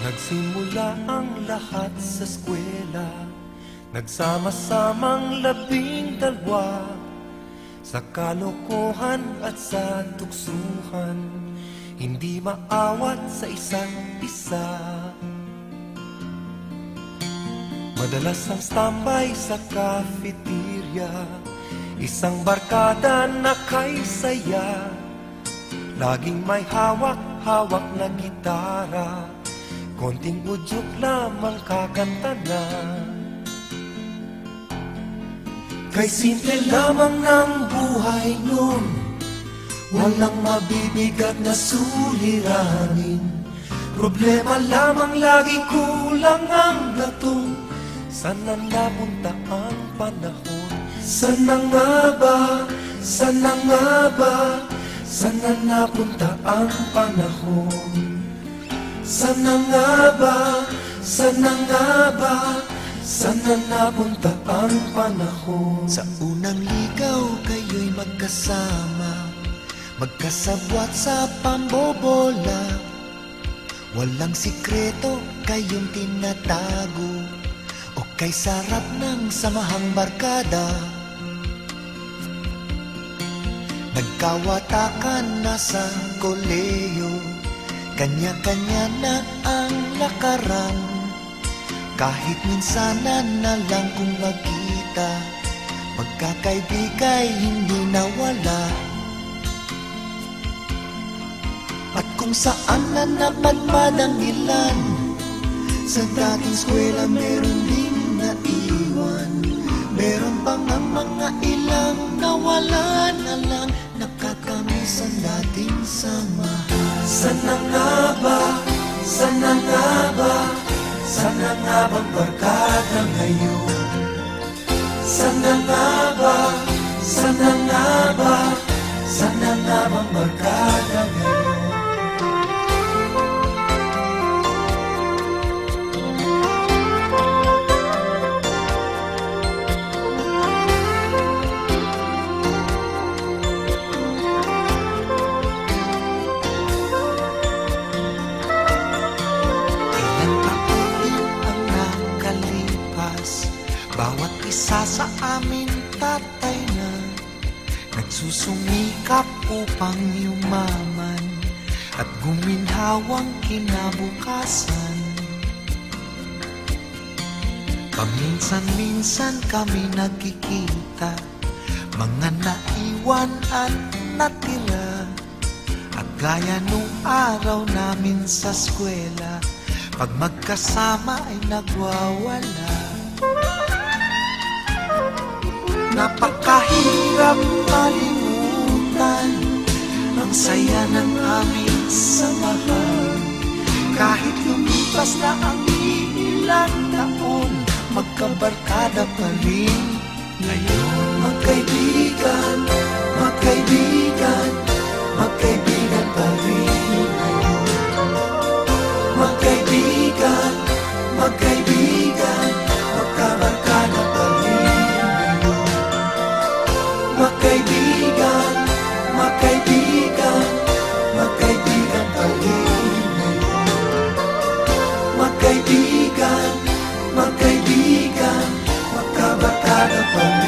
Nagsimula ang lahat sa eskwela, nagsama-samang 12 sa kalokohan at sa tuksuhan, hindi maawat sa isa't isa. Madalas ang standby sa cafeteria, isang barkada na kay saya, laging may hawak-hawak na gitara, konting udyok lamang kakanta na. Kay simple lamang ng buhay nun, walang mabibigat na suliranin. Problema lamang lagi kulang ang latong, saan na napunta ang panahon? Sana nga ba, sana nga ba, saan na napunta ang panahon? Sana nga ba, sana nga ba, saan na napunta ang panahon? Sa unang ligaw kayo'y magkasama, magkasabwat sa pambobola. Walang sikreto kayong tinatago, o kay sarap ng samahang barkada. Nagkawatakan na sa koleyo, kanya-kanya na ang lakaran. Kahit minsanan na lang kung magkita, pagkakaibigay hindi nawala. At kung saan na napadpad ang ilan, sa dating eskwela meron din naiwan. Meron pang ang mga ilang nawala na lang, nakakamiss ang dating samahan. Sana nga ba, sana nga ba, sana nga bang barkada ngayon? Sana nga ba, sana nga ba, sana nga bang barkada ngayon? Bawat isa sa amin tatay na nagsusumikap upang yumaman at guminhawang kinabukasan. Paminsan-minsan kami nagkikita, mga naiwan at natira, at gaya nung araw namin sa eskwela, pag magkasama ay nagwawala. Napakahirap malimutan ang saya ng aming samahan. Kahit lumipas na ang ilang taon, magkabarkada pa rin ngayon. Magkaibigan, magkaibigan, magkaibigan pa rin ngayon. Magkaibigan, magkaibigan, magkabarkada pa rin. Magkaibigan, magkaibigan, magkaibigan pa rin ngayon. Magkaibigan, magkaibigan, magkabarkada pa rin.